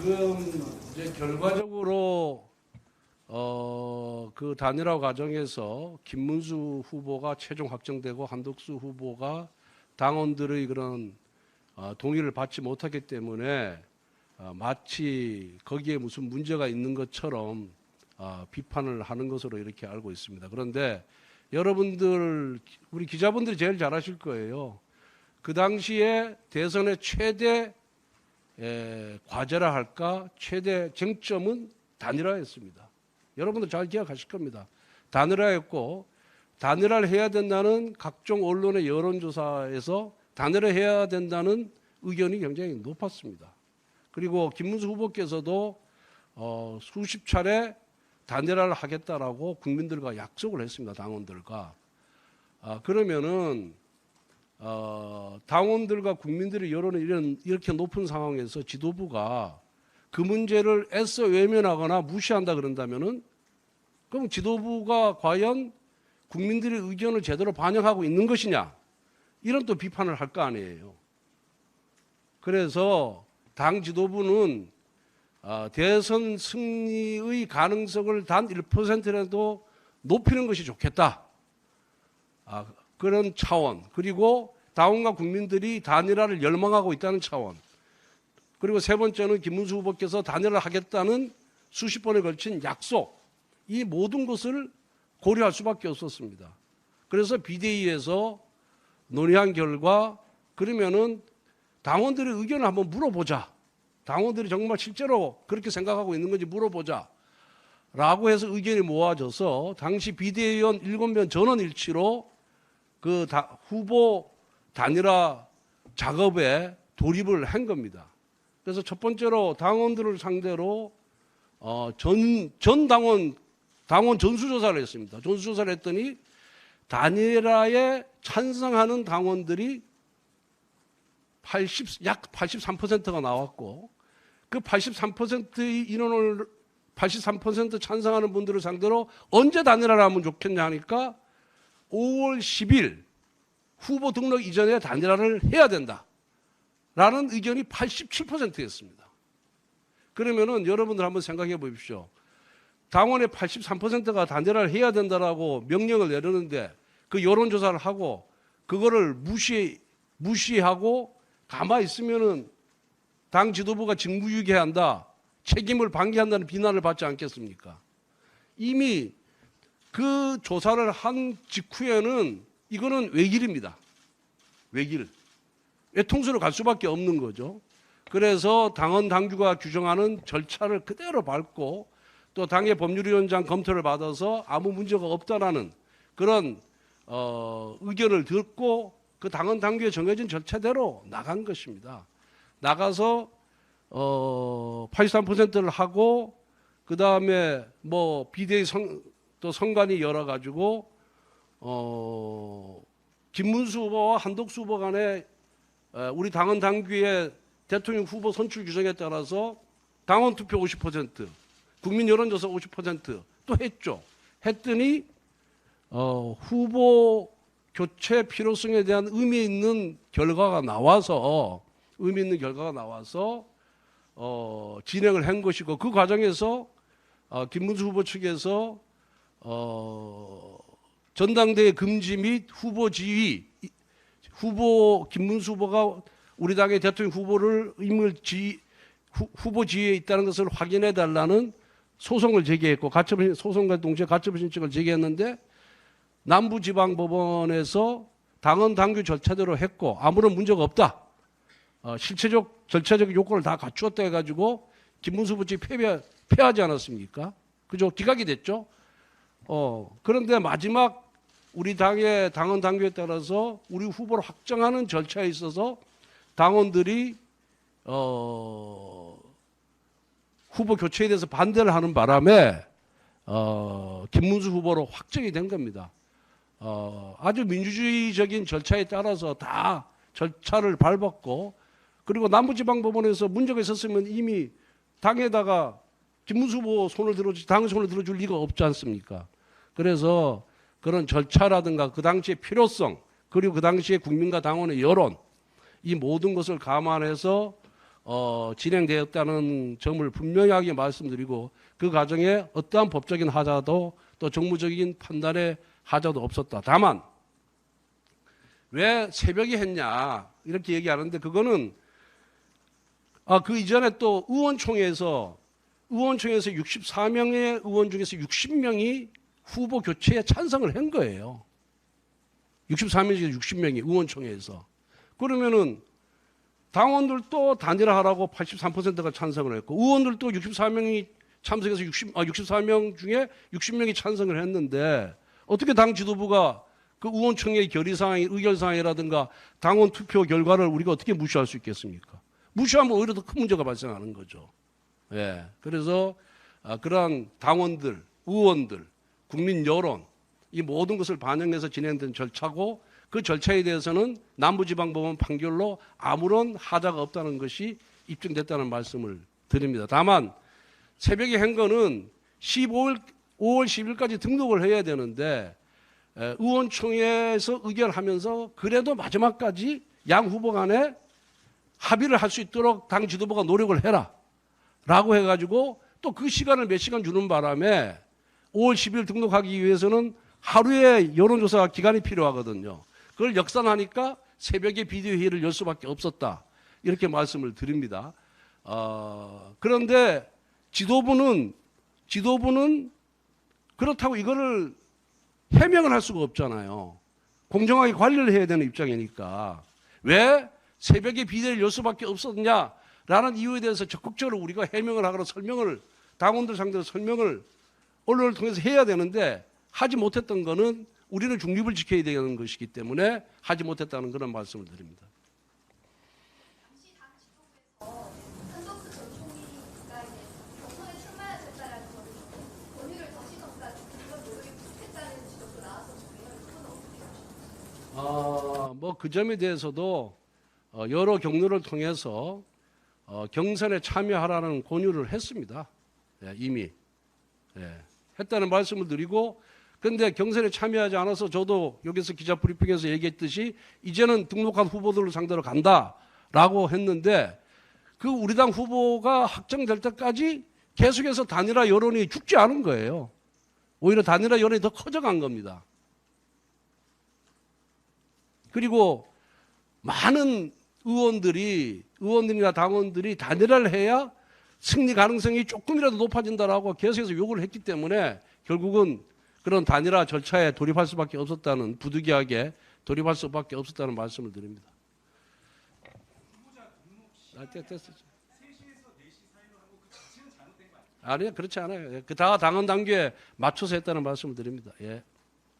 지금 이제 결과적으로 그 단일화 과정에서 김문수 후보가 최종 확정되고 한덕수 후보가 당원들의 그런 동의를 받지 못하기 때문에 마치 거기에 무슨 문제가 있는 것처럼 비판을 하는 것으로 이렇게 알고 있습니다. 그런데 여러분들, 우리 기자분들이 제일 잘 아실 거예요. 그 당시에 대선의 최대 과제라 할까, 최대 쟁점은 단일화였습니다. 여러분들 잘 기억하실 겁니다. 단일화였고, 단일화를 해야 된다는 각종 언론의 여론조사에서 단일화해야 된다는 의견이 굉장히 높았습니다. 그리고 김문수 후보께서도 수십 차례 단일화를 하겠다라고 국민들과 약속을 했습니다. 당원들과. 그러면은 당원들과 국민들의 여론이 이렇게 높은 상황에서 지도부가 그 문제를 애써 외면하거나 무시한다 그런다면은 그럼 지도부가 과연 국민들의 의견을 제대로 반영하고 있는 것이냐, 이런 또 비판을 할 거 아니에요. 그래서 당 지도부는 대선 승리의 가능성을 단 1%라도 높이는 것이 좋겠다, 그런 차원, 그리고 당원과 국민들이 단일화를 열망하고 있다는 차원, 그리고 세 번째는 김문수 후보께서 단일화를 하겠다는 수십 번에 걸친 약속, 이 모든 것을 고려할 수밖에 없었습니다. 그래서 비대위에서 논의한 결과, 그러면은 당원들의 의견을 한번 물어보자, 당원들이 정말 실제로 그렇게 생각하고 있는 건지 물어보자 라고 해서 의견이 모아져서 당시 비대위원 7명 전원 일치로 그 후보 단일화 작업에 돌입을 한 겁니다. 그래서 첫 번째로 당원들을 상대로 전 당원 전수조사를 했습니다. 전수조사를 했더니 단일화에 찬성하는 당원들이 약 83%가 나왔고, 그 83%의 인원을 83% 찬성하는 분들을 상대로 언제 단일화를 하면 좋겠냐 하니까 5월 10일 후보 등록 이전에 단일화를 해야 된다라는 의견이 87%였습니다. 그러면은 여러분들 한번 생각해 보십시오. 당원의 83%가 단일화를 해야 된다라고 명령을 내렸는데 그 여론조사를 하고 그거를 무시하고 가만히 있으면은 당 지도부가 직무유기한다, 책임을 방기한다는 비난을 받지 않겠습니까? 이미 그 조사를 한 직후에는 이거는 외길입니다. 외길. 외통수로 갈 수밖에 없는 거죠. 그래서 당원 당규가 규정하는 절차를 그대로 밟고 또 당의 법률위원장 검토를 받아서 아무 문제가 없다라는 그런 의견을 듣고 그 당원 당규에 정해진 절차대로 나간 것입니다. 나가서 83%를 하고 그 다음에 뭐 비대위 또 선관위 열어가지고 김문수 후보와 한덕수 후보 간에 우리 당원 당규의 대통령 후보 선출 규정에 따라서 당원 투표 50%, 국민 여론조사 50%또 했죠. 했더니 후보 교체 필요성에 대한 의미 있는 결과가 나와서 진행을 한 것이고, 그 과정에서 김문수 후보 측에서 전당대회 금지 및 후보 지위, 김문수 후보가 우리 당의 대통령 후보를 후보 지위에 있다는 것을 확인해 달라는 소송을 제기했고, 소송과 동시에 가처분 신청을 제기했는데 남부지방법원에서 당원 당규 절차대로 했고 아무런 문제가 없다, 실체적 절차적 요건을 다 갖추었다 해가지고 김문수 후보 측이 패하지 않았습니까? 그죠? 기각이 됐죠. 그런데 마지막 우리 당의 당원 당규에 따라서 우리 후보를 확정하는 절차에 있어서 당원들이 후보 교체에 대해서 반대를 하는 바람에 김문수 후보로 확정이 된 겁니다. 아주 민주주의적인 절차에 따라서 다 절차를 밟았고, 그리고 남부지방법원에서 문제가 있었으면 이미 당에다가 김문수 후보 당의 손을 들어줄 리가 없지 않습니까? 그래서 그런 절차라든가 그 당시의 필요성, 그리고 그 당시의 국민과 당원의 여론, 이 모든 것을 감안해서 진행되었다는 점을 분명하게 말씀드리고 그 과정에 어떠한 법적인 하자도 또 정무적인 판단의 하자도 없었다. 다만 왜 새벽에 했냐 이렇게 얘기하는데 그거는 그 이전에 또 의원총회에서 64명의 의원 중에서 60명이 후보 교체에 찬성을 한 거예요. 64명 중에 60명이 의원총회에서. 그러면은 당원들도 단일화하라고 83%가 찬성을 했고 의원들도 64명이 참석해서 64명 중에 60명이 찬성을 했는데 어떻게 당 지도부가 그 의원총회의 의결사항이라든가 당원 투표 결과를 우리가 어떻게 무시할 수 있겠습니까? 무시하면 오히려 더 큰 문제가 발생하는 거죠. 예. 그래서 그러한 당원들, 의원들, 국민 여론 이 모든 것을 반영해서 진행된 절차고 그 절차에 대해서는 남부지방법원 판결로 아무런 하자가 없다는 것이 입증됐다는 말씀을 드립니다. 다만 새벽에 한 거는 5월 10일까지 등록을 해야 되는데 의원총회에서 의결하면서 그래도 마지막까지 양 후보 간에 합의를 할 수 있도록 당 지도부가 노력을 해라 라고 해가지고 또 그 시간을 몇 시간 주는 바람에 5월 10일 등록하기 위해서는 하루의 여론조사 기간이 필요하거든요. 그걸 역산하니까 새벽에 비디오 회의를 열 수밖에 없었다. 이렇게 말씀을 드립니다. 그런데 지도부는 그렇다고 이거를 해명을 할 수가 없잖아요. 공정하게 관리를 해야 되는 입장이니까. 왜 새벽에 비대를 열 수밖에 없었냐라는 이유에 대해서 적극적으로 우리가 해명을 하거나 설명을 당원들 상대로 설명을 언론을 통해서 해야 되는데 하지 못했던 거는 우리는 중립을 지켜야 되는 것이기 때문에 하지 못했다는 그런 말씀을 드립니다. 당시 당 지도부에서 한덕수 전 총리가 이제 경선에 출마하셨다라는 거를 권위를 더 시켰다, 그런 노력에 부족했다는 지적도 나왔었는데요. 이건 어떻게 보십니까? 뭐 그 점에 대해서도 여러 경로를 통해서 경선에 참여하라는 권유를 했습니다. 예, 이미 했다는 말씀을 드리고, 그런데 경선에 참여하지 않아서 저도 여기서 기자 브리핑에서 얘기했듯이 이제는 등록한 후보들을 상대로 간다라고 했는데 그 우리 당 후보가 확정될 때까지 계속해서 단일화 여론이 죽지 않은 거예요. 오히려 단일화 여론이 더 커져간 겁니다. 그리고 많은 의원들이나 당원들이 단일화를 해야 승리 가능성이 조금이라도 높아진다라고 계속해서 요구를 했기 때문에 결국은 그런 단일화 절차에 돌입할 수밖에 없었다는, 부득이하게 돌입할 수밖에 없었다는 말씀을 드립니다. 아니요, 그렇지 않아요. 그 다 당헌 당규에 맞춰서 했다는 말씀을 드립니다. 예.